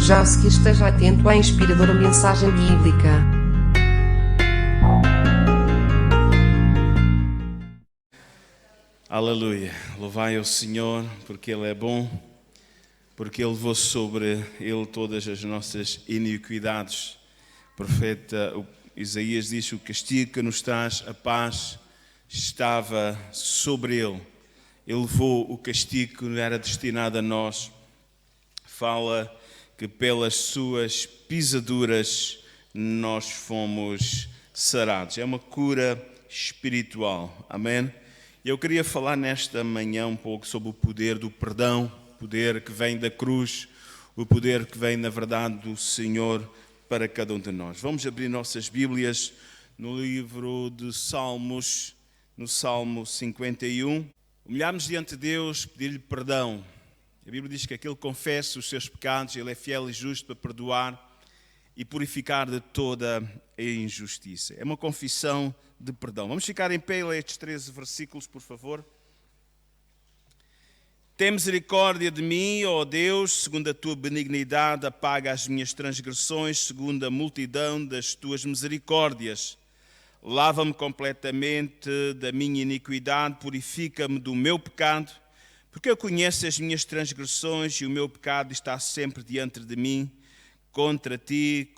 Já a seguir esteja atento à inspiradora mensagem bíblica. Aleluia, louvai ao Senhor, porque Ele é bom, porque Ele levou sobre Ele todas as nossas iniquidades. O profeta Isaías diz que o castigo que nos traz a paz estava sobre Ele. Ele levou o castigo que era destinado a nós. Fala que pelas suas pisaduras nós fomos sarados. É uma cura espiritual, amém? Eu queria falar nesta manhã um pouco sobre o poder do perdão, o poder que vem da cruz, o poder que vem, na verdade, do Senhor para cada um de nós. Vamos abrir nossas Bíblias no livro de Salmos, no Salmo 51. Humilharmos diante de Deus, pedir-lhe perdão. A Bíblia diz que aquele que confessa os seus pecados, Ele é fiel e justo para perdoar e purificar de toda a injustiça. É uma confissão de perdão. Vamos ficar em pé e ler estes 13 versículos, por favor. Tem misericórdia de mim, ó Deus, segundo a tua benignidade, apaga as minhas transgressões, segundo a multidão das tuas misericórdias. Lava-me completamente da minha iniquidade, purifica-me do meu pecado, porque eu conheço as minhas transgressões e o meu pecado está sempre diante de mim. Contra ti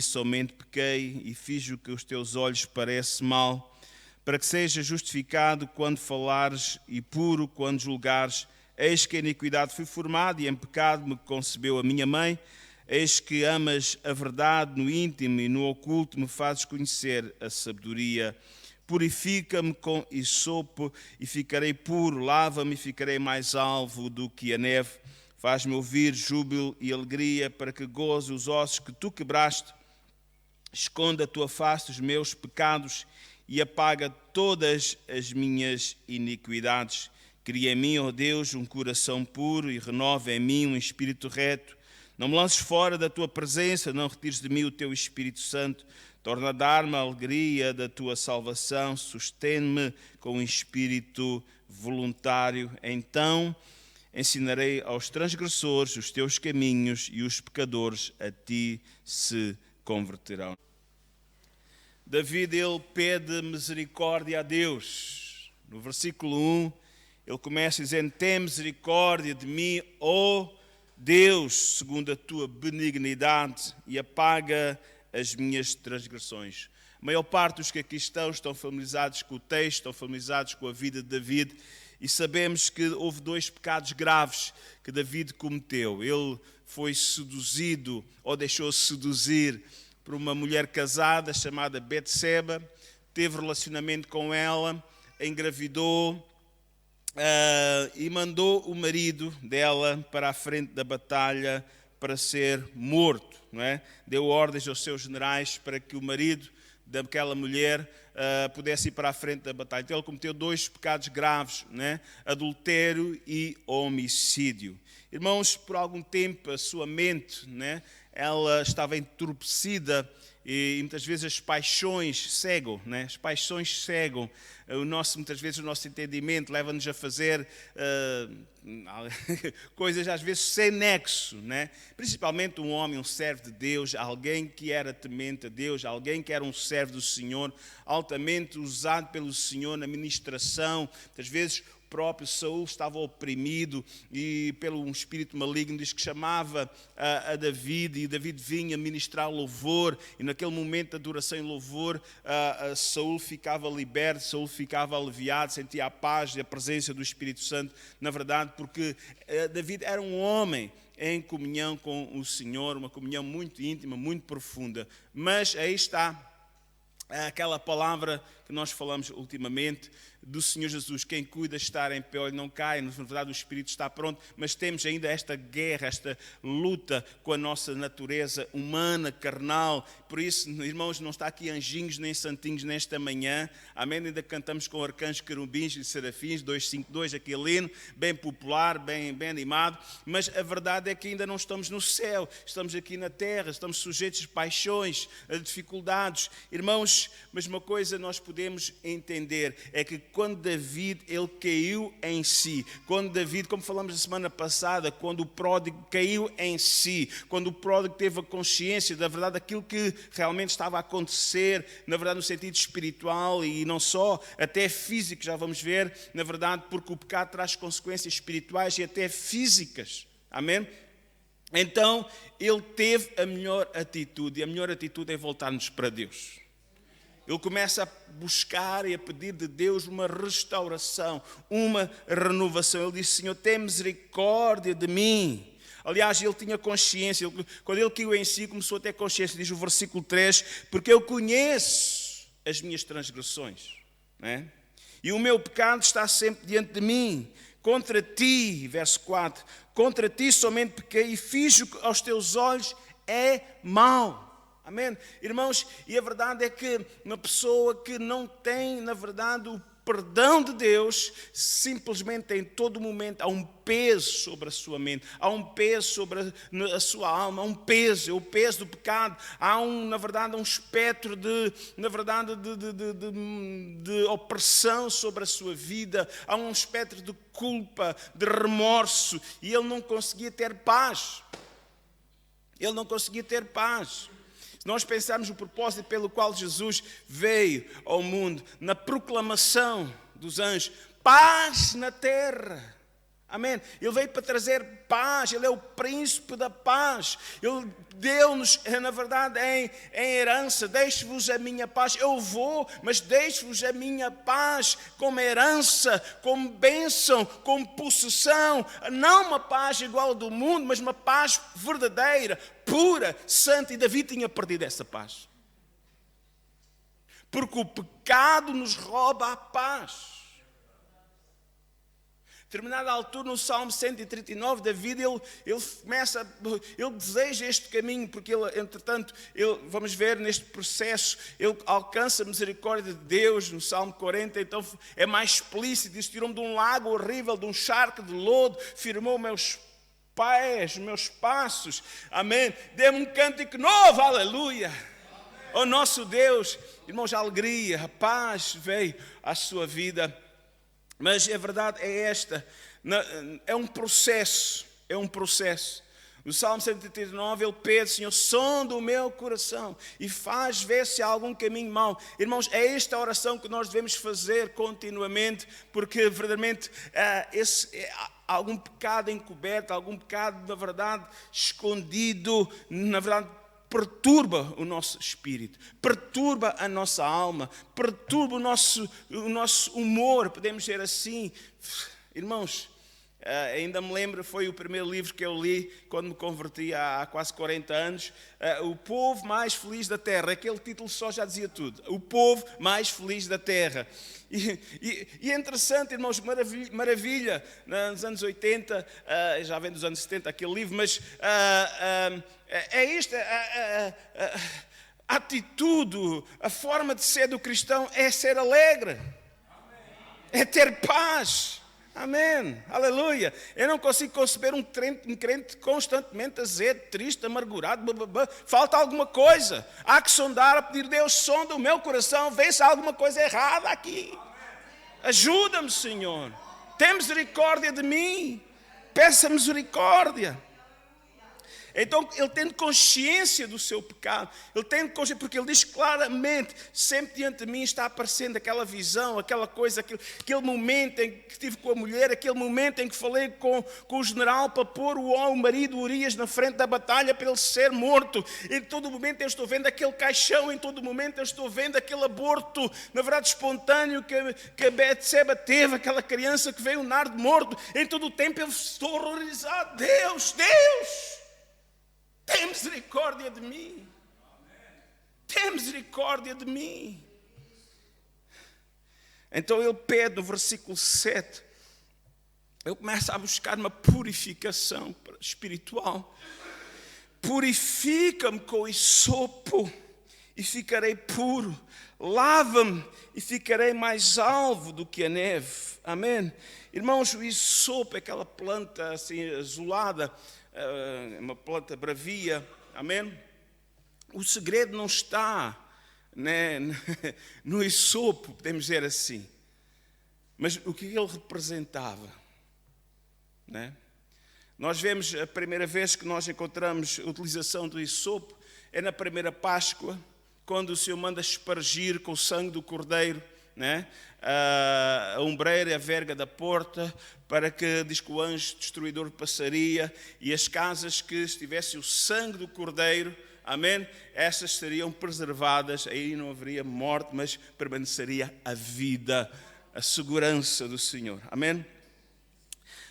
somente pequei e fiz o que os teus olhos parece mal, para que seja justificado quando falares e puro quando julgares. Eis que a iniquidade fui formado e em pecado me concebeu a minha mãe. Eis que amas a verdade no íntimo e no oculto me fazes conhecer a sabedoria. Purifica-me com hisopo e ficarei puro, lava-me e ficarei mais alvo do que a neve. Faz-me ouvir júbilo e alegria, para que goze os ossos que tu quebraste. Esconda a tua face dos meus pecados e apaga todas as minhas iniquidades. Cria em mim, ó Deus, um coração puro e renova em mim um espírito reto. Não me lances fora da tua presença, não retires de mim o teu Espírito Santo. Torna a dar-me a alegria da tua salvação, sustente-me com um espírito voluntário. Então ensinarei aos transgressores os teus caminhos e os pecadores a ti se converterão. David, ele pede misericórdia a Deus. No versículo 1, ele começa dizendo: tem misericórdia de mim, ó Deus, segundo a tua benignidade, e apaga as minhas transgressões. A maior parte dos que aqui estão familiarizados com o texto, estão familiarizados com a vida de David, e sabemos que houve 2 pecados graves que David cometeu. Ele foi seduzido, ou deixou-se seduzir, por uma mulher casada chamada Betseba, teve relacionamento com ela, engravidou e mandou o marido dela para a frente da batalha para ser morto. Não é? Deu ordens aos seus generais para que o marido daquela mulher pudesse ir para a frente da batalha. Então ele cometeu 2 pecados graves, né? Adultério e homicídio. Irmãos, por algum tempo a sua mente, né, ela estava entorpecida e muitas vezes as paixões cegam, né? As paixões cegam. Muitas vezes o nosso entendimento leva-nos a fazer coisas às vezes sem nexo, né? Principalmente um homem, um servo de Deus, alguém que era temente a Deus, alguém que era um servo do Senhor, altamente usado pelo Senhor na ministração. Muitas vezes o próprio Saul estava oprimido e pelo um espírito maligno, diz que chamava a David, e David vinha ministrar louvor, e naquele momento de adoração e louvor Saul ficava liberto, Saul ficava aliviado, sentia a paz e a presença do Espírito Santo, na verdade, porque David era um homem em comunhão com o Senhor, uma comunhão muito íntima, muito profunda. Mas aí está aquela palavra que nós falamos ultimamente do Senhor Jesus: quem cuida estar em pé, ele não cai. Na verdade o Espírito está pronto, mas temos ainda esta guerra, esta luta com a nossa natureza humana, carnal. Por isso, irmãos, não está aqui anjinhos nem santinhos nesta manhã, amém? Ainda cantamos com arcanjos, querubins e serafins, 252, aquele hino bem popular, bem animado, mas a verdade é que ainda não estamos no céu, estamos aqui na terra, estamos sujeitos a paixões, a dificuldades. Irmãos, mas uma coisa nós podemos podemos entender é que quando David, ele caiu em si, quando David, como falamos na semana passada, quando o pródigo caiu em si, quando o pródigo teve a consciência da verdade daquilo que realmente estava a acontecer, na verdade no sentido espiritual e não só, até físico, já vamos ver, na verdade, porque o pecado traz consequências espirituais e até físicas. Amém? Então, ele teve a melhor atitude, e a melhor atitude é voltar-nos para Deus. Ele começa a buscar e a pedir de Deus uma restauração, uma renovação. Ele disse: Senhor, tem misericórdia de mim. Aliás, ele tinha consciência, quando ele caiu em si, começou a ter consciência, diz o versículo 3, porque eu conheço as minhas transgressões, não é? E o meu pecado está sempre diante de mim. Contra ti, verso 4, contra ti somente pequei e fiz o que aos teus olhos é mau. Amém? Irmãos, e a verdade é que uma pessoa que não tem, na verdade, o perdão de Deus, simplesmente em todo momento há um peso sobre a sua mente, há um peso sobre a sua alma, há um peso, é o peso do pecado, há na verdade um espectro de opressão sobre a sua vida, há um espectro de culpa, de remorso, e ele não conseguia ter paz. Ele não conseguia ter paz. Se nós pensarmos o propósito pelo qual Jesus veio ao mundo, na proclamação dos anjos, paz na terra. Amém? Ele veio para trazer paz, ele é o príncipe da paz. Ele deu-nos, na verdade, em herança, deixo-vos a minha paz. Eu vou, mas deixo-vos a minha paz como herança, como bênção, como possessão. Não uma paz igual ao do mundo, mas uma paz verdadeira, pura, santa. E Davi tinha perdido essa paz. Porque o pecado nos rouba a paz. Determinada altura, no Salmo 139, David, ele deseja este caminho, porque ele, entretanto, vamos ver neste processo, ele alcança a misericórdia de Deus, no Salmo 40, então é mais explícito, diz: tirou-me de um lago horrível, de um charco de lodo, firmou meus pés, meus passos, amém, dê-me um cântico novo, aleluia, ó nosso Deus. Irmãos, a alegria, a paz veio à sua vida. Mas a verdade é esta, é um processo, No Salmo 139 ele pede: Senhor, sonda o meu coração e faz ver se há algum caminho mau. Irmãos, é esta oração que nós devemos fazer continuamente, porque verdadeiramente há algum pecado encoberto, algum pecado, na verdade, escondido, na verdade, perturba o nosso espírito, perturba a nossa alma, perturba o nosso humor, podemos dizer assim. Irmãos, ainda me lembro, foi o primeiro livro que eu li quando me converti há quase 40 anos, O Povo Mais Feliz da Terra. Aquele título só já dizia tudo, O Povo Mais Feliz da Terra. E é interessante, irmãos, maravilha, nos anos 80, já vem dos anos 70 aquele livro, mas é esta a atitude, a forma de ser do cristão é ser alegre, é ter paz. Amém, aleluia. Eu não consigo conceber um crente constantemente azedo, triste, amargurado, falta alguma coisa. Há que sondar, a pedir: Deus, sonda o meu coração, vê se há alguma coisa errada aqui. Ajuda-me, Senhor, tem misericórdia de mim, peça misericórdia. Então ele tem consciência do seu pecado, ele tem consciência, porque ele diz claramente: sempre diante de mim está aparecendo aquela visão, aquela coisa, aquele momento em que estive com a mulher, aquele momento em que falei com o general para pôr o marido Urias na frente da batalha para ele ser morto. Em todo momento eu estou vendo aquele caixão, em todo momento eu estou vendo aquele aborto, na verdade espontâneo, que a Betseba teve, aquela criança que veio um nardo morto. Em todo o tempo eu estou horrorizado. Deus, tem misericórdia de mim. Tem misericórdia de mim. Então ele pede no versículo 7. Ele começa a buscar uma purificação espiritual. Purifica-me com hisopo e ficarei puro. Lava-me e ficarei mais alvo do que a neve. Amém? Irmãos, o hisopo é aquela planta assim azulada, uma planta bravia, amém? O segredo não está né, no esopo, podemos dizer assim. Mas o que ele representava? Né? Nós vemos a primeira vez que nós encontramos a utilização do esopo é na primeira Páscoa, quando o Senhor manda espargir com o sangue do cordeiro, né, a ombreira e a verga da porta, para que, diz que o anjo destruidor passaria, e as casas que estivessem o sangue do cordeiro, amém, essas seriam preservadas, aí não haveria morte, mas permaneceria a vida, a segurança do Senhor, amém.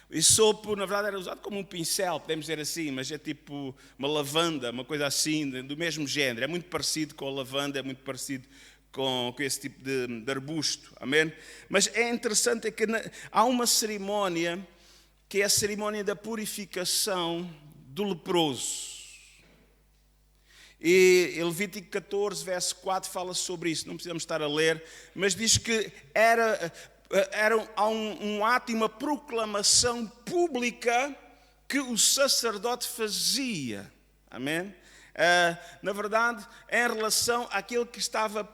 O esopo, na verdade, era usado como um pincel, podemos dizer assim, mas é tipo uma lavanda, uma coisa assim, do mesmo género. É muito parecido com a lavanda, é muito parecido com esse tipo de arbusto, amém? Mas é interessante que há uma cerimónia, que é a cerimónia da purificação do leproso. E Levítico 14, verso 4, fala sobre isso, não precisamos estar a ler, mas diz que era um ato e uma proclamação pública que o sacerdote fazia, amém? Na verdade, em relação àquele que estava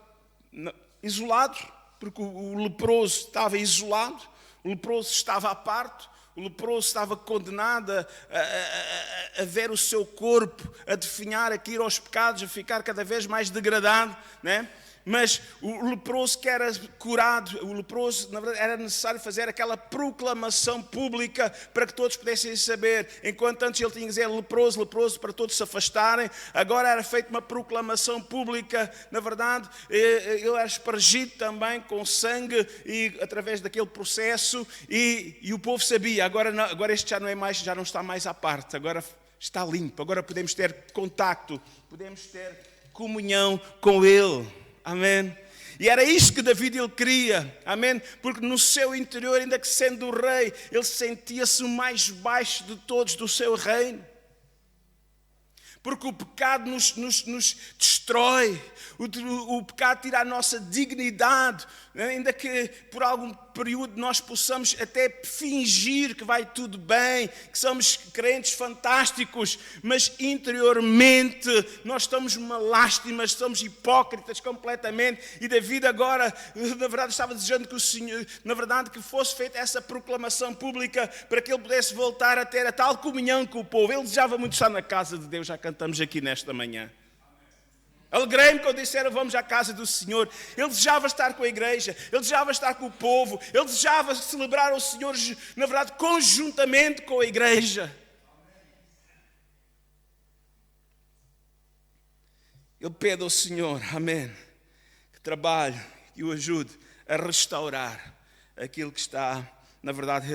isolado, porque o leproso estava isolado, o leproso estava à parte, o leproso estava condenado a ver o seu corpo, a definhar, a cair aos pecados, a ficar cada vez mais degradado, né? Mas o leproso que era curado, o leproso, na verdade, era necessário fazer aquela proclamação pública para que todos pudessem saber. Enquanto antes ele tinha que dizer leproso, leproso, para todos se afastarem, agora era feita uma proclamação pública. Na verdade, ele era espargido também com sangue e através daquele processo, e o povo sabia, agora este já não está mais à parte, agora está limpo, agora podemos ter contacto, podemos ter comunhão com ele. Amém? E era isto que David ele queria, amém? Porque no seu interior, ainda que sendo o rei, ele sentia-se o mais baixo de todos do seu reino. Porque o pecado nos destrói, o pecado tira a nossa dignidade, ainda que por algum período nós possamos até fingir que vai tudo bem, que somos crentes fantásticos, mas interiormente nós estamos uma lástima, somos hipócritas completamente, e David agora, na verdade, estava desejando que o Senhor, na verdade, que fosse feita essa proclamação pública para que ele pudesse voltar a ter a tal comunhão com o povo. Ele desejava muito estar na casa de Deus, já cantamos aqui nesta manhã. Alegrei-me quando disseram vamos à casa do Senhor. Ele desejava estar com a igreja, ele desejava estar com o povo, ele desejava celebrar o Senhor, na verdade, conjuntamente com a igreja. Ele pede ao Senhor, amém, que trabalhe e o ajude a restaurar aquilo que está, na verdade,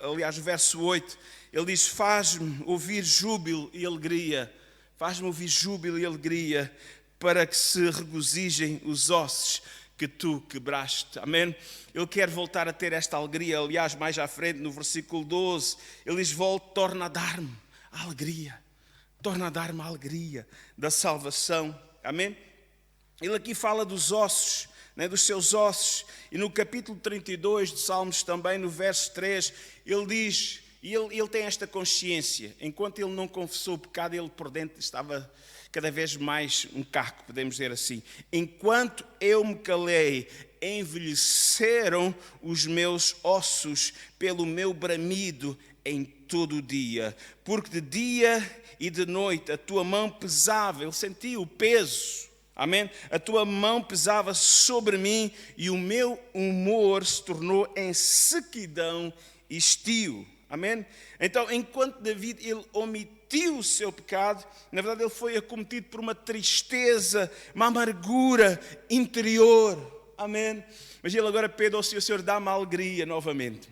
aliás, o verso 8, ele diz, faz-me ouvir júbilo e alegria, faz-me ouvir júbilo e alegria, para que se regozijem os ossos que tu quebraste. Amém? Ele quer voltar a ter esta alegria. Aliás, mais à frente, no versículo 12, ele diz, torna a dar-me a alegria. Torna a dar-me a alegria da salvação. Amém? Ele aqui fala dos ossos, né, dos seus ossos. E no capítulo 32 de Salmos também, no verso 3, ele diz, e ele tem esta consciência, enquanto ele não confessou o pecado, ele por dentro estava cada vez mais um caco, podemos dizer assim. Enquanto eu me calei, envelheceram os meus ossos pelo meu bramido em todo o dia. Porque de dia e de noite a tua mão pesava, ele sentia o peso, amém? A tua mão pesava sobre mim e o meu humor se tornou em sequidão e estio. Amém? Então, enquanto David ele omitiu o seu pecado, na verdade ele foi acometido por uma tristeza, uma amargura interior. Amém? Mas ele agora pede ao Senhor, dá-me alegria novamente.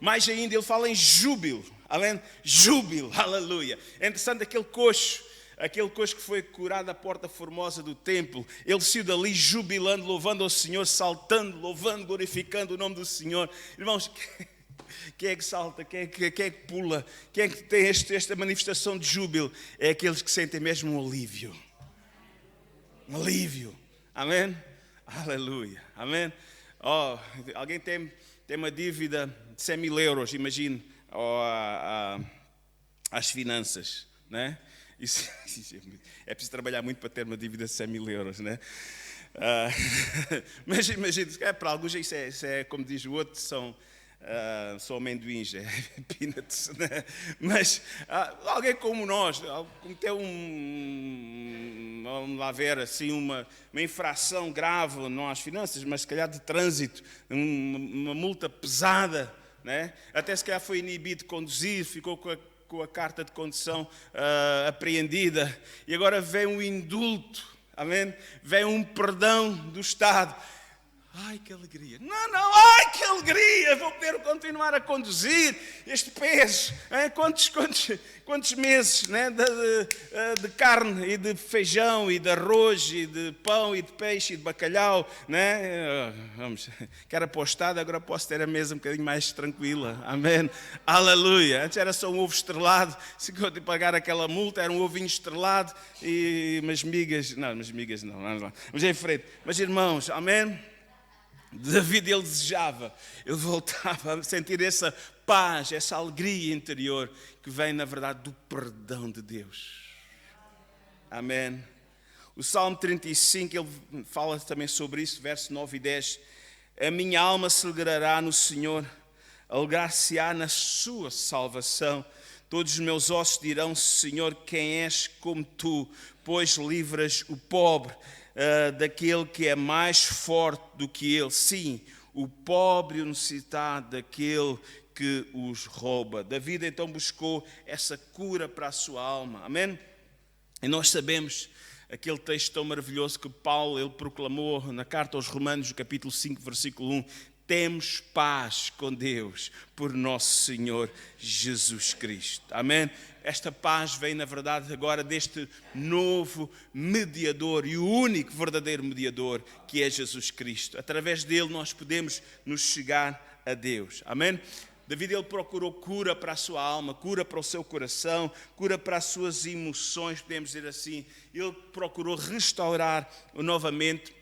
Mais ainda, ele fala em júbilo. Amém? Júbilo, aleluia. É interessante aquele coxo que foi curado à porta formosa do templo, ele saiu dali jubilando, louvando ao Senhor, saltando, louvando, glorificando o nome do Senhor. Irmãos, quem é que salta? Quem é que pula? Quem é que tem esta manifestação de júbilo? É aqueles que sentem mesmo um alívio. Um alívio. Amém? Aleluia. Amém? Oh, alguém tem uma dívida de 100.000 euros, imagine, às finanças, né? Isso é preciso trabalhar muito para ter uma dívida de 100 mil euros, né? Mas imagina, para alguns isso é, como diz o outro, são amendoins, é peanuts, né? Mas alguém como nós, cometeu vamos lá ver, assim, uma infração grave, não às finanças, mas se calhar de trânsito, uma multa pesada, né? Até se calhar foi inibido de conduzir, ficou com a carta de condução apreendida, e agora vem um indulto, amém? Vem um perdão do Estado. Ai, que alegria! Não, ai, que alegria! Vou poder continuar a conduzir este peso. Quantos meses, né, de carne e de feijão e de arroz e de pão e de peixe e de bacalhau, né? Vamos, que era para o Estado, agora posso ter a mesa um bocadinho mais tranquila. Amém? Aleluia! Antes era só um ovo estrelado, se eu de pagar aquela multa, era um ovinho estrelado e umas migas. Não, mas em frente. Mas irmãos, amém? David, ele desejava, ele voltava a sentir essa paz, essa alegria interior que vem, na verdade, do perdão de Deus. Amém. O Salmo 35, ele fala também sobre isso, versos 9 e 10. A minha alma se alegrará no Senhor, alegrar-se-á na sua salvação. Todos os meus ossos dirão, Senhor, quem és como tu, pois livras o pobre daquele que é mais forte do que ele. Sim, o pobre e o necessitado daquele que os rouba. David então buscou essa cura para a sua alma. Amém? E nós sabemos aquele texto tão maravilhoso que Paulo ele proclamou na carta aos Romanos, no capítulo 5, versículo 1. Temos paz com Deus por nosso Senhor Jesus Cristo. Amém? Esta paz vem, na verdade, agora deste novo mediador e o único verdadeiro mediador, que é Jesus Cristo. Através dele nós podemos nos chegar a Deus. Amém? David, ele procurou cura para a sua alma, cura para o seu coração, cura para as suas emoções, podemos dizer assim. Ele procurou restaurar novamente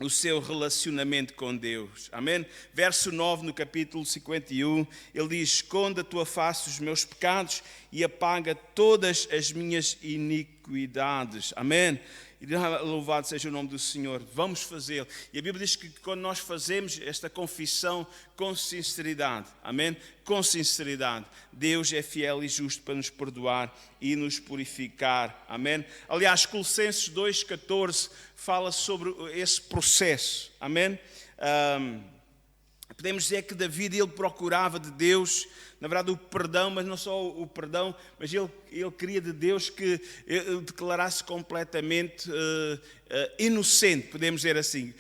o seu relacionamento com Deus. Amém? Verso 9, no capítulo 51, ele diz: esconde a tua face os meus pecados e apaga todas as minhas iniquidades. Amém? E louvado seja o nome do Senhor. Vamos fazê-lo. E a Bíblia diz que quando nós fazemos esta confissão com sinceridade, amém? Com sinceridade, Deus é fiel e justo para nos perdoar e nos purificar. Amém? Aliás, Colossenses 2,14 fala sobre esse processo. Amém? Podemos dizer que David, ele procurava de Deus, na verdade, o perdão, mas não só o perdão, mas ele queria de Deus que ele declarasse completamente inocente, podemos dizer assim,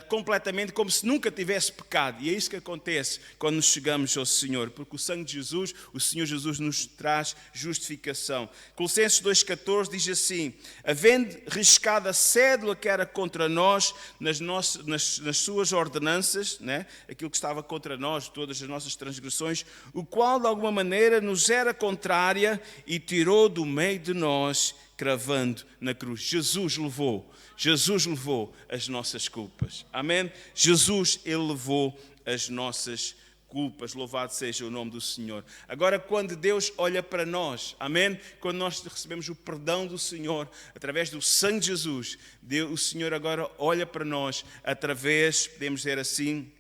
completamente como se nunca tivesse pecado. E é isso que acontece quando nos chegamos ao Senhor, porque o sangue de Jesus, o Senhor Jesus nos traz justificação. Colossenses 2,14 diz assim: havendo riscado a cédula que era contra nós nas suas ordenanças, né? Aquilo que estava contra nós, todas as nossas transgressões, o qual de alguma maneira nos era contrária, e tirou do meio de nós, cravando na cruz. Jesus levou as nossas culpas. Amém? Jesus, ele levou as nossas culpas. Louvado seja o nome do Senhor. Agora, quando Deus olha para nós, amém? Quando nós recebemos o perdão do Senhor, através do sangue de Jesus, o Senhor agora olha para nós através, podemos dizer assim,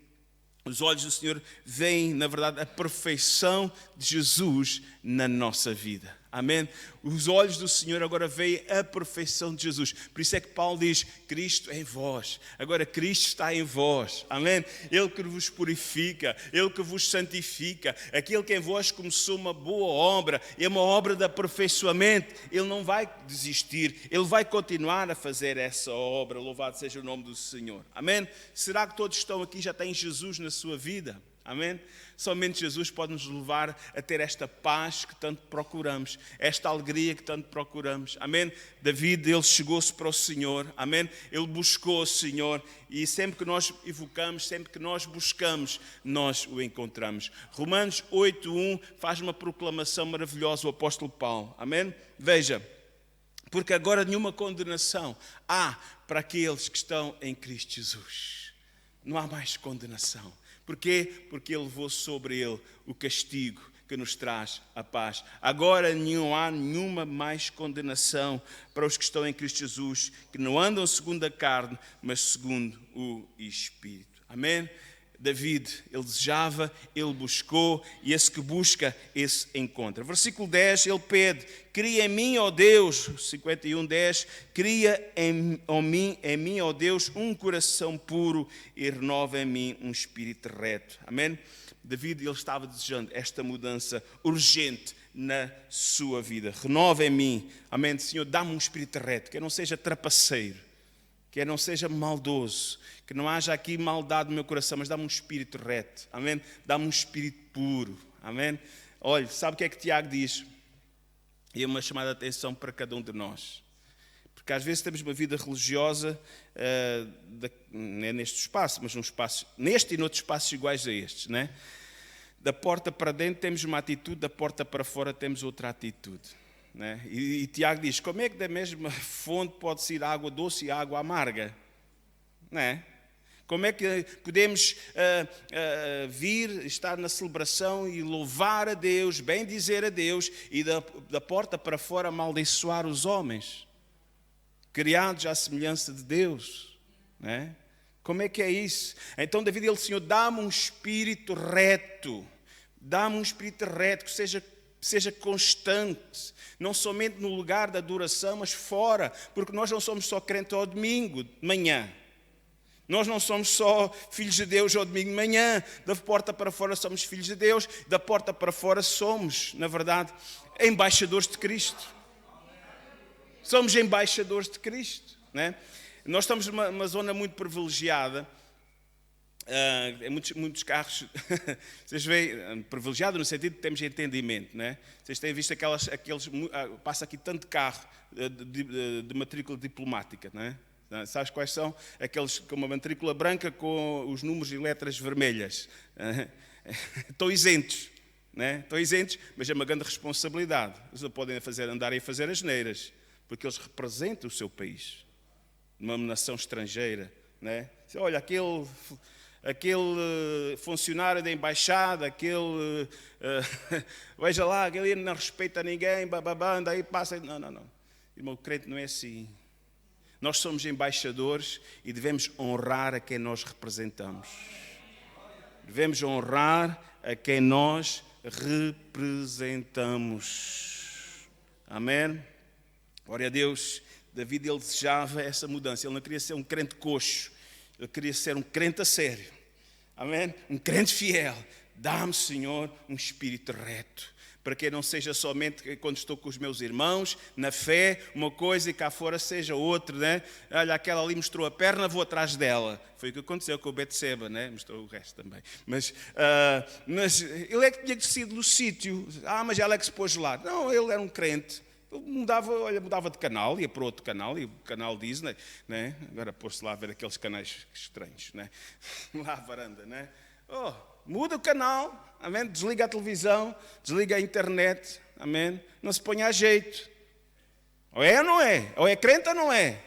os olhos do Senhor veem, na verdade, a perfeição de Jesus na nossa vida. Amém? Os olhos do Senhor agora veem a perfeição de Jesus. Por isso é que Paulo diz: Cristo é em vós. Agora Cristo está em vós. Amém? Ele que vos purifica, Ele que vos santifica. Aquele que em vós começou uma boa obra, é uma obra de aperfeiçoamento. Ele não vai desistir. Ele vai continuar a fazer essa obra. Louvado seja o nome do Senhor. Amém? Será que todos que estão aqui já têm Jesus na sua vida? Amém? Somente Jesus pode nos levar a ter esta paz que tanto procuramos, esta alegria que tanto procuramos. Amém? David, ele chegou-se para o Senhor. Amém? Ele buscou o Senhor e sempre que nós evocamos, sempre que nós buscamos, nós o encontramos. Romanos 8:1 faz uma proclamação maravilhosa, o apóstolo Paulo. Amém? Veja, porque agora nenhuma condenação há para aqueles que estão em Cristo Jesus. Não há mais condenação. Porquê? Porque ele levou sobre ele o castigo que nos traz a paz. Agora não há nenhuma mais condenação para os que estão em Cristo Jesus, que não andam segundo a carne, mas segundo o Espírito. Amém? David, ele desejava, ele buscou, e esse que busca, esse encontra. Versículo 10, ele pede: cria em mim, ó Deus, 51:10, cria em mim, ó Deus, um coração puro e renova em mim um espírito reto. Amém? David, ele estava desejando esta mudança urgente na sua vida. Renova em mim, amém? Senhor, dá-me um espírito reto, que eu não seja trapaceiro, que eu não seja maldoso, que não haja aqui maldade no meu coração, mas dá-me um espírito reto, amém? Dá-me um espírito puro, amém? Olha, sabe o que é que Tiago diz? E é uma chamada de atenção para cada um de nós. Porque às vezes temos uma vida religiosa, não é neste espaço, mas neste e noutros espaços iguais a estes, né? Da porta para dentro temos uma atitude, da porta para fora temos outra atitude. Né? E Tiago diz: como é que da mesma fonte pode sair água doce e água amarga? Né? Como é que podemos vir, estar na celebração e louvar a Deus, bem dizer a Deus, e da porta para fora amaldiçoar os homens, criados à semelhança de Deus? Né? Como é que é isso? Então David, ele: Senhor, dá-me um espírito reto, dá-me um espírito reto que seja constante, não somente no lugar da adoração, mas fora, porque nós não somos só crentes ao domingo de manhã, nós não somos só filhos de Deus ao domingo de manhã, da porta para fora somos filhos de Deus, da porta para fora somos, na verdade, embaixadores de Cristo. Somos embaixadores de Cristo, né? Nós estamos numa zona muito privilegiada, muitos carros, vocês veem, privilegiado no sentido de temos entendimento, né? Vocês têm visto passa aqui tanto carro de matrícula diplomática, né? Sabes quais são? Aqueles com uma matrícula branca com os números e letras vermelhas. Estão isentos, né? Estão isentos, mas é uma grande responsabilidade. Eles não podem andar a fazer asneiras, porque eles representam o seu país, numa nação estrangeira, né? Olha, aquele funcionário da embaixada, veja lá, aquele não respeita ninguém, anda aí, passa. Não. Irmão, o crente não é assim. Nós somos embaixadores e devemos honrar a quem nós representamos. Devemos honrar a quem nós representamos. Amém? Glória a Deus. David, ele desejava essa mudança. Ele não queria ser um crente coxo. Ele queria ser um crente a sério. Amém? Um crente fiel. Dá-me, Senhor, um espírito reto. Para que eu não seja somente quando estou com os meus irmãos, na fé, uma coisa, e cá fora seja outra, né? Olha, aquela ali mostrou a perna, vou atrás dela. Foi o que aconteceu com o Betseba, né? Mostrou o resto também. Mas ele é que tinha sido no sítio. Mas ela é que se pôs lá. Não, ele era um crente. Ele mudava de canal, ia para outro canal, e o canal Disney, né? Agora pôs-se lá a ver aqueles canais estranhos, né? Lá à varanda, né? Muda o canal, amém? Desliga a televisão, desliga a internet, amém? Não se ponha a jeito. Ou é ou não é? Ou é crente ou não é?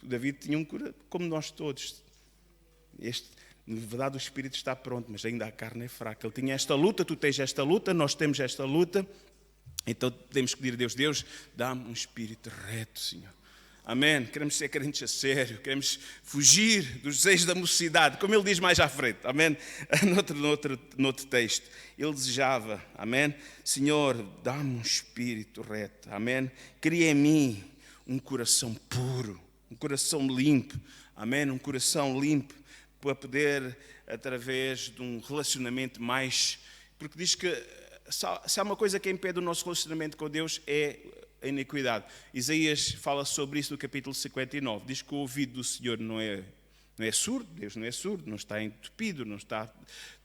David tinha um coração, como nós todos. Na verdade o espírito está pronto, mas ainda a carne é fraca. Ele tinha esta luta, tu tens esta luta, nós temos esta luta. Então temos que pedir a Deus: Deus, dá-me um espírito reto, Senhor. Amém? Queremos ser crentes a sério, queremos fugir dos desejos da mocidade, como ele diz mais à frente, amém? Noutro texto, ele desejava, amém? Senhor, dá-me um espírito reto, amém? Cria em mim um coração puro, um coração limpo, amém? Um coração limpo, para poder, através de um relacionamento mais... Porque diz que se há uma coisa que impede o nosso relacionamento com Deus, é a iniquidade. Isaías fala sobre isso no capítulo 59. Diz que o ouvido do Senhor não é surdo, Deus não é surdo, não está entupido, não está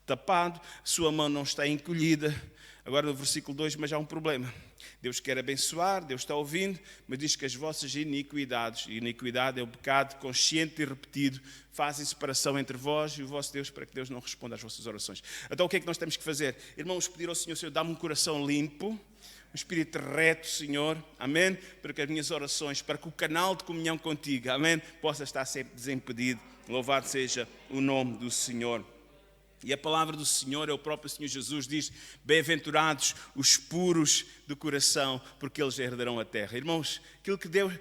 tapado, sua mão não está encolhida. Agora no versículo 2, mas há um problema. Deus quer abençoar, Deus está ouvindo, mas diz que as vossas iniquidades, e iniquidade é o pecado consciente e repetido, fazem separação entre vós e o vosso Deus, para que Deus não responda às vossas orações. Então o que é que nós temos que fazer? Irmãos, pedir ao Senhor, dá-me um coração limpo, um espírito reto, Senhor, amém? Para que as minhas orações, para que o canal de comunhão contigo, amém? Possa estar sempre desimpedido. Louvado seja o nome do Senhor. E a palavra do Senhor, é o próprio Senhor Jesus, diz: bem-aventurados os puros do coração, porque eles herdarão a terra. Irmãos, aquilo que Deus,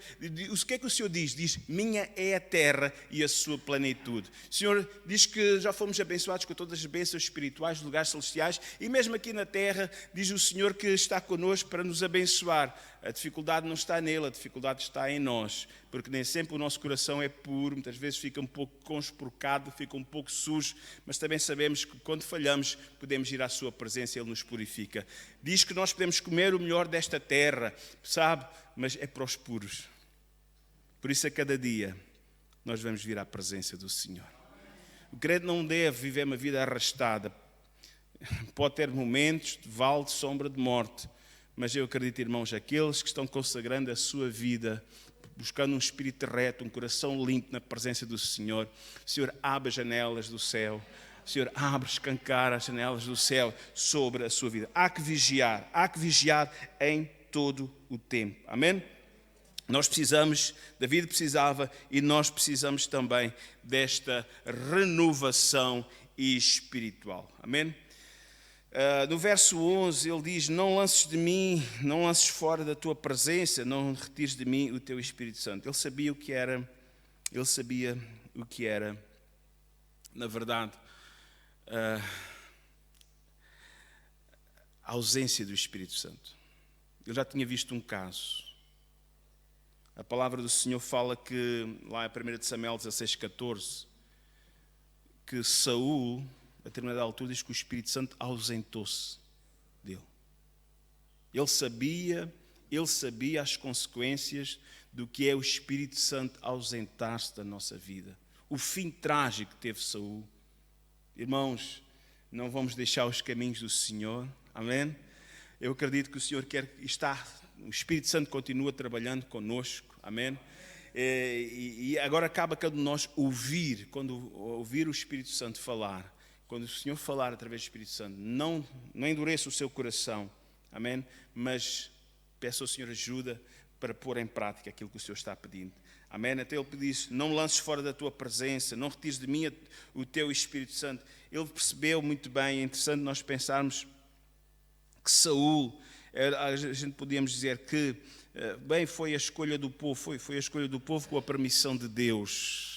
o que é que o Senhor diz? Diz: minha é a terra e a sua plenitude. O Senhor diz que já fomos abençoados com todas as bênçãos espirituais, lugares celestiais, e mesmo aqui na terra, diz o Senhor que está connosco para nos abençoar. A dificuldade não está nele, a dificuldade está em nós, porque nem sempre o nosso coração é puro, muitas vezes fica um pouco conspurcado, fica um pouco sujo, mas também sabemos que quando falhamos podemos ir à sua presença e ele nos purifica. Diz que nós podemos comer o melhor desta terra, sabe? Mas é para os puros. Por isso a cada dia nós vamos vir à presença do Senhor. O crente não deve viver uma vida arrastada. Pode ter momentos de vale, de sombra, de morte. Mas eu acredito, irmãos, aqueles que estão consagrando a sua vida, buscando um espírito reto, um coração limpo na presença do Senhor, o Senhor abre as janelas do céu, o Senhor abre, escancara as janelas do céu sobre a sua vida. Há que vigiar em todo o tempo. Amém? Nós precisamos, David precisava e nós precisamos também desta renovação espiritual. Amém? No verso 11 ele diz: não lances de mim, não lances fora da tua presença, não retires de mim o teu Espírito Santo. Ele sabia o que era, na verdade, a ausência do Espírito Santo. Eu já tinha visto um caso. A palavra do Senhor fala que, lá em 1 Samuel 16:14, que Saul, a determinada altura, diz que o Espírito Santo ausentou-se dele. Ele sabia as consequências do que é o Espírito Santo ausentar-se da nossa vida. O fim trágico que teve Saul. Irmãos, não vamos deixar os caminhos do Senhor. Amém? Eu acredito que o Senhor o Espírito Santo continua trabalhando conosco. Amém? E agora acaba cada um de nós quando ouvir o Espírito Santo falar. Quando o Senhor falar através do Espírito Santo, não endureça o seu coração, amém? Mas peça ao Senhor ajuda para pôr em prática aquilo que o Senhor está pedindo, amém? Até ele diz: não lances fora da tua presença, não retires de mim o teu Espírito Santo. Ele percebeu muito bem. É interessante nós pensarmos que Saul, a gente podíamos dizer que, bem, foi a escolha do povo, foi a escolha do povo com a permissão de Deus.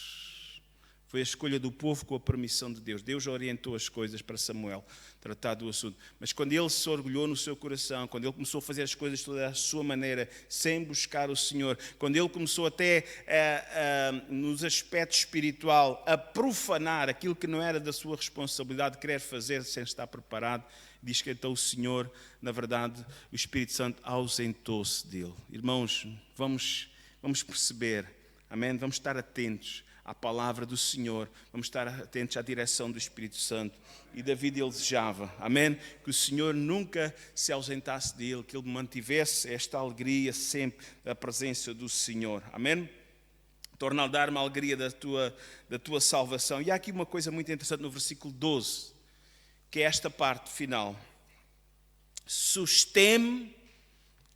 Foi a escolha do povo com a permissão de Deus. Deus orientou as coisas para Samuel tratar do assunto. Mas quando ele se orgulhou no seu coração, quando ele começou a fazer as coisas todas à sua maneira, sem buscar o Senhor, quando ele começou até, nos aspectos espiritual, a profanar aquilo que não era da sua responsabilidade, querer fazer sem estar preparado, diz que então o Senhor, na verdade, o Espírito Santo ausentou-se dele. Irmãos, vamos perceber, amém? Vamos estar atentos à palavra do Senhor, vamos estar atentos à direção do Espírito Santo. E David, ele desejava, amém, que o Senhor nunca se ausentasse dele, que ele mantivesse esta alegria sempre da presença do Senhor, amém? Torna a dar-me a alegria da tua salvação. E há aqui uma coisa muito interessante no versículo 12, que é esta parte final: sustém-me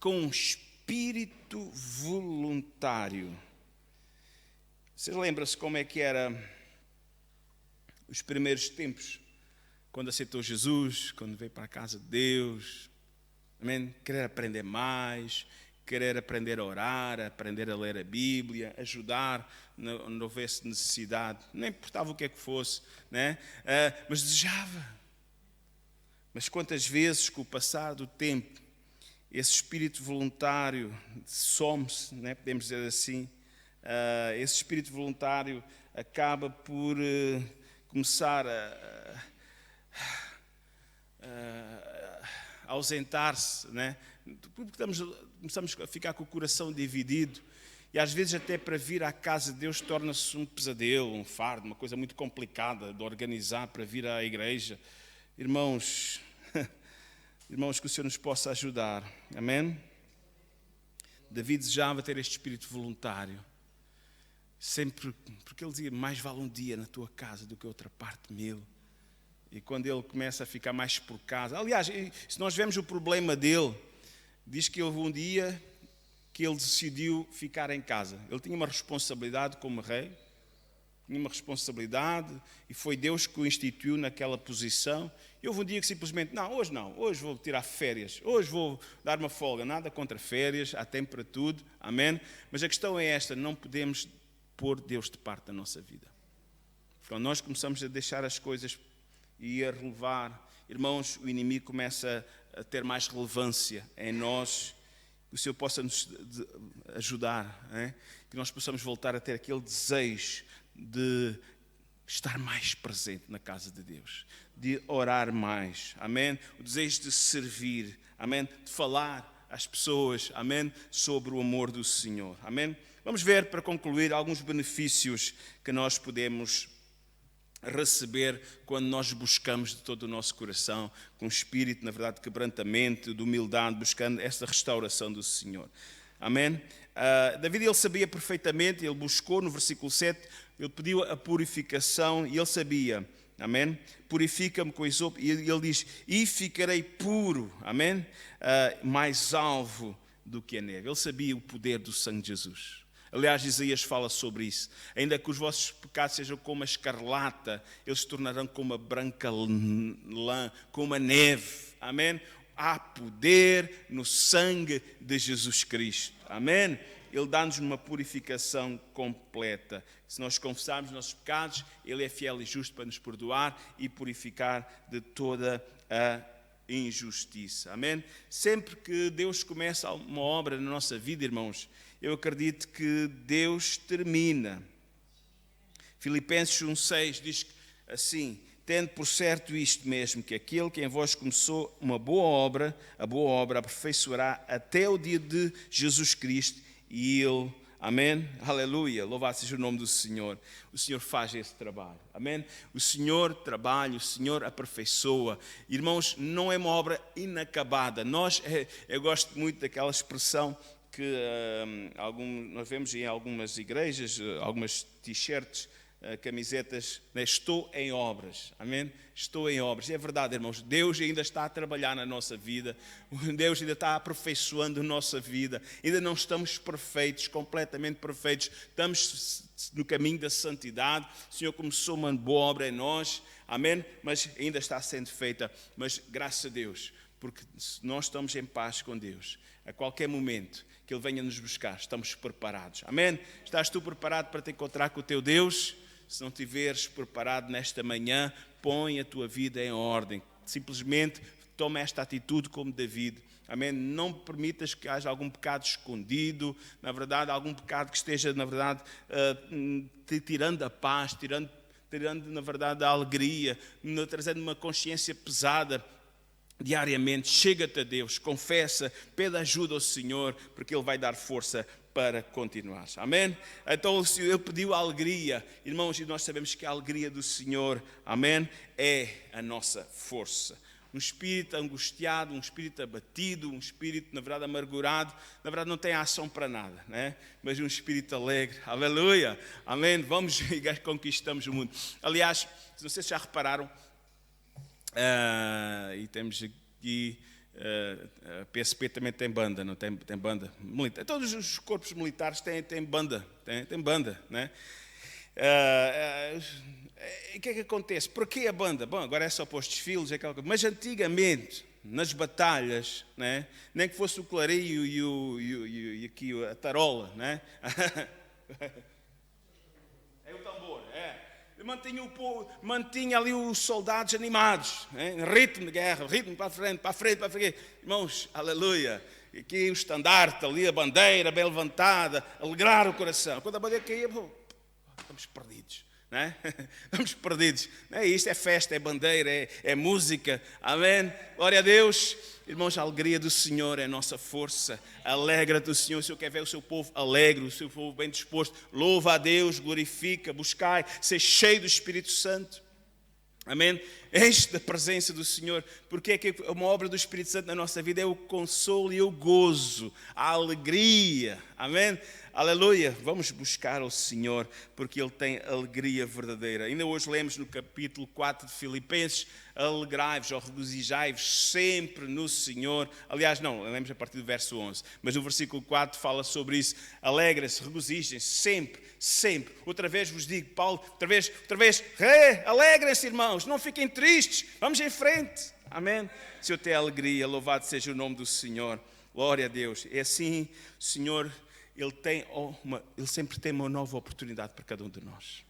com um espírito voluntário. Vocês lembram-se como é que era os primeiros tempos, quando aceitou Jesus, quando veio para a casa de Deus? Amém? Querer aprender mais, querer aprender a orar, aprender a ler a Bíblia, ajudar onde houvesse necessidade, não importava o que é que fosse, né? Mas desejava. Mas quantas vezes, com o passar do tempo, esse espírito voluntário some-se, né? Podemos dizer assim. Esse espírito voluntário acaba por começar a ausentar-se, né? Porque começamos a ficar com o coração dividido, e às vezes até para vir à casa de Deus torna-se um pesadelo, um fardo, uma coisa muito complicada de organizar para vir à igreja. Irmãos, que o Senhor nos possa ajudar, amém? David desejava ter este espírito voluntário. Sempre, porque ele dizia: mais vale um dia na tua casa do que outra parte mil. E quando ele começa a ficar mais por casa, aliás, se nós vemos o problema dele, diz que houve um dia que ele decidiu ficar em casa. Ele tinha uma responsabilidade como rei, nenhuma responsabilidade, e foi Deus que o instituiu naquela posição. E houve um dia que simplesmente, não, hoje vou tirar férias, hoje vou dar uma folga, nada contra férias, há tempo para tudo, amém? Mas a questão é esta, não podemos pôr Deus de parte da nossa vida. Quando nós começamos a deixar as coisas e a relevar, irmãos, o inimigo começa a ter mais relevância em nós. Que o Senhor possa nos ajudar, que nós possamos voltar a ter aquele desejo de estar mais presente na casa de Deus, de orar mais, amém? O desejo de servir, amém? De falar às pessoas, amém? Sobre o amor do Senhor, amém? Vamos ver, para concluir, alguns benefícios que nós podemos receber quando nós buscamos de todo o nosso coração, com espírito, na verdade, de quebrantamento, de humildade, buscando esta restauração do Senhor. Amém? David, ele sabia perfeitamente, ele buscou no versículo 7, ele pediu a purificação e ele sabia, amém? Purifica-me com isopo, e ele diz, e ficarei puro, amém? Mais alvo do que a neve. Ele sabia o poder do sangue de Jesus. Aliás, Isaías fala sobre isso. Ainda que os vossos pecados sejam como a escarlata, eles se tornarão como a branca lã, como a neve. Amém? Há poder no sangue de Jesus Cristo. Amém? Ele dá-nos uma purificação completa. Se nós confessarmos os nossos pecados, Ele é fiel e justo para nos perdoar e purificar de toda a injustiça. Amém? Sempre que Deus começa uma obra na nossa vida, irmãos, eu acredito que Deus termina. Filipenses 1,6 diz assim, tendo por certo isto mesmo, que aquele que em vós começou uma boa obra, a boa obra aperfeiçoará até o dia de Jesus Cristo e Ele, amém? Aleluia, louvado seja o nome do Senhor. O Senhor faz esse trabalho, amém? O Senhor trabalha, o Senhor aperfeiçoa. Irmãos, não é uma obra inacabada. Eu gosto muito daquela expressão que nós vemos em algumas igrejas, algumas t-shirts, camisetas, né? Estou em obras, amém? Estou em obras, é verdade, irmãos, Deus ainda está a trabalhar na nossa vida, Deus ainda está aperfeiçoando a nossa vida, ainda não estamos perfeitos, completamente perfeitos, estamos no caminho da santidade, o Senhor começou uma boa obra em nós, amém? Mas ainda está sendo feita, mas graças a Deus, porque nós estamos em paz com Deus, a qualquer momento que Ele venha nos buscar, estamos preparados, amém? Estás tu preparado para te encontrar com o teu Deus? Se não estiveres preparado nesta manhã, põe a tua vida em ordem. Simplesmente toma esta atitude como David. Amém? Não permitas que haja algum pecado escondido, na verdade, algum pecado que esteja, na verdade, te tirando a paz, tirando, na verdade, a alegria, trazendo uma consciência pesada. Diariamente, chega-te a Deus, confessa, pede ajuda ao Senhor, porque Ele vai dar força para continuar. Amém? Então o Senhor pediu a alegria. Irmãos, e nós sabemos que a alegria do Senhor, amém, é a nossa força. Um espírito angustiado, um espírito abatido, um espírito, na verdade, amargurado, na verdade não tem ação para nada, né? Mas um espírito alegre, aleluia, amém? Vamos e conquistamos o mundo. Aliás, não sei se já repararam, e temos aqui a PSP também tem banda, não tem banda militar. Todos os corpos militares têm banda, tem banda, né? O que é que acontece? Porquê a banda? Bom, agora é só para os desfiles, mas antigamente, nas batalhas, né? Nem que fosse o clareio e aqui a tarola, né? É o tambor, mantinha ali os soldados animados, né? Ritmo de guerra, ritmo para a frente. Irmãos, aleluia. E aqui o estandarte, ali a bandeira bem levantada, alegrar o coração. Quando a bandeira caía, estamos perdidos, né? Estamos perdidos. Não é isto, é festa, é bandeira, é música. Amém? Glória a Deus. Irmãos, a alegria do Senhor é a nossa força. Alegra-te o Senhor. O Senhor quer ver o seu povo alegre, o seu povo bem disposto. Louva a Deus, glorifica, buscai, ser cheio do Espírito Santo. Amém? Enche da presença do Senhor. Porque é que uma obra do Espírito Santo na nossa vida é o consolo e o gozo, a alegria. Amém? Aleluia. Vamos buscar o Senhor, porque Ele tem alegria verdadeira. Ainda hoje lemos no capítulo 4 de Filipenses: alegrai-vos ou regozijai-vos sempre no Senhor. Aliás, não, lemos a partir do verso 11. Mas no versículo 4 fala sobre isso. Alegrem-se, regozijem-se sempre, sempre. Outra vez vos digo, Paulo, outra vez. Alegrem-se, irmãos, não fiquem tristes. Vamos em frente. Amém? Se eu tenho alegria, louvado seja o nome do Senhor. Glória a Deus. É assim, o Senhor, Ele sempre tem uma nova oportunidade para cada um de nós.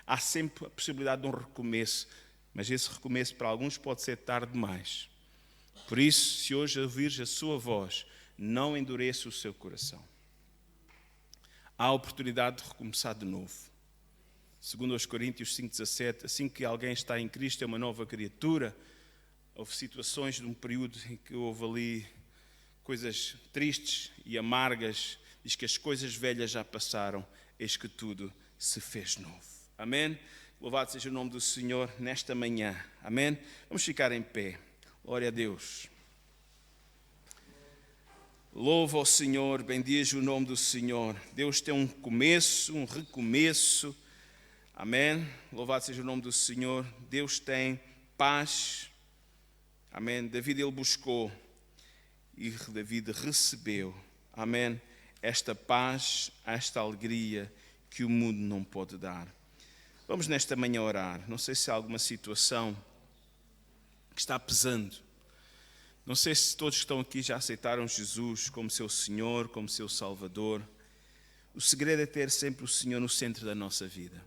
Há sempre a possibilidade de um recomeço, mas esse recomeço para alguns pode ser tarde demais. Por isso, se hoje ouvires a sua voz, não endureça o seu coração. Há a oportunidade de recomeçar de novo. Segundo aos Coríntios 5,17, assim que alguém está em Cristo é uma nova criatura. Houve situações de um período em que houve ali coisas tristes e amargas, diz que as coisas velhas já passaram, eis que tudo se fez novo. Amém? Louvado seja o nome do Senhor nesta manhã. Amém? Vamos ficar em pé. Glória a Deus. Louva ao Senhor, bendize o nome do Senhor. Deus tem um começo, um recomeço. Amém? Louvado seja o nome do Senhor. Deus tem paz. Amém? David ele buscou e David recebeu, amém, esta paz, esta alegria que o mundo não pode dar. Vamos nesta manhã orar. Não sei se há alguma situação que está pesando. Não sei se todos que estão aqui já aceitaram Jesus como seu Senhor, como seu Salvador. O segredo é ter sempre o Senhor no centro da nossa vida.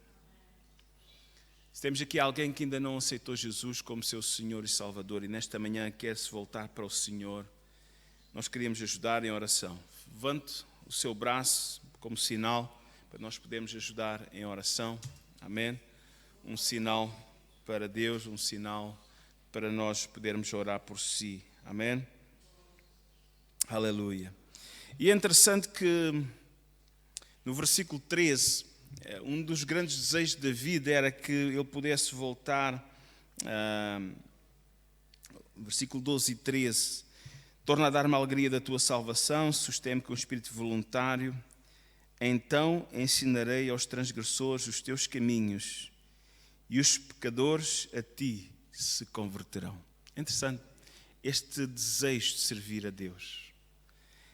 Se temos aqui alguém que ainda não aceitou Jesus como seu Senhor e Salvador e nesta manhã quer se voltar para o Senhor, nós queríamos ajudar em oração. Levante o seu braço como sinal para nós podermos ajudar em oração. Amém? Um sinal para Deus, um sinal para nós podermos orar por si. Amém? Aleluia. E é interessante que no versículo 13, um dos grandes desejos de David era que ele pudesse voltar, versículo 12 e 13, torna a dar-me a alegria da tua salvação, sustém-me com o espírito voluntário. Então ensinarei aos transgressores os teus caminhos e os pecadores a ti se converterão. É interessante este desejo de servir a Deus.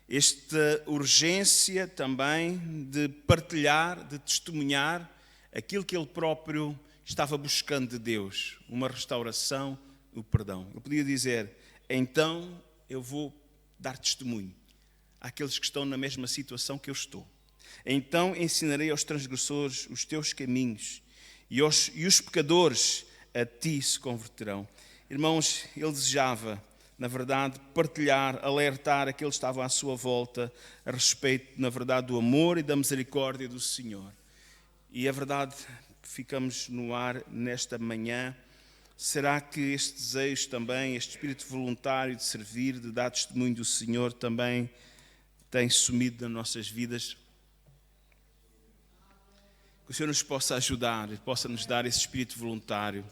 Esta urgência também de partilhar, de testemunhar aquilo que ele próprio estava buscando de Deus. Uma restauração, o perdão. Eu podia dizer, então eu vou dar testemunho àqueles que estão na mesma situação que eu estou. Então ensinarei aos transgressores os teus caminhos e os pecadores a ti se converterão. Irmãos, ele desejava, na verdade, partilhar, alertar aqueles que estavam à sua volta a respeito, na verdade, do amor e da misericórdia do Senhor. E a verdade, ficamos no ar nesta manhã. Será que este desejo também, este espírito voluntário de servir, de dar testemunho do Senhor, também tem sumido nas nossas vidas? Que o Senhor nos possa ajudar e possa nos dar esse espírito voluntário,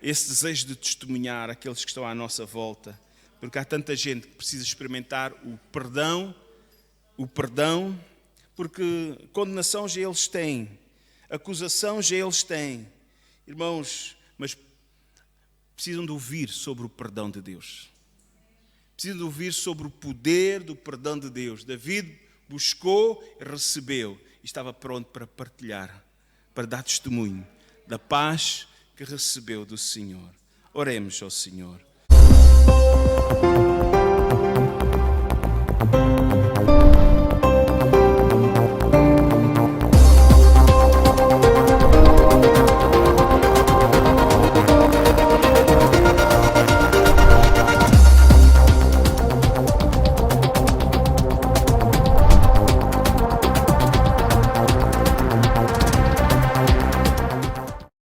esse desejo de testemunhar aqueles que estão à nossa volta, porque há tanta gente que precisa experimentar o perdão, porque condenação já eles têm, acusação já eles têm, irmãos, mas precisam de ouvir sobre o perdão de Deus. Precisam de ouvir sobre o poder do perdão de Deus. David buscou e recebeu. E estava pronto para partilhar, para dar testemunho da paz que recebeu do Senhor. Oremos ao Senhor.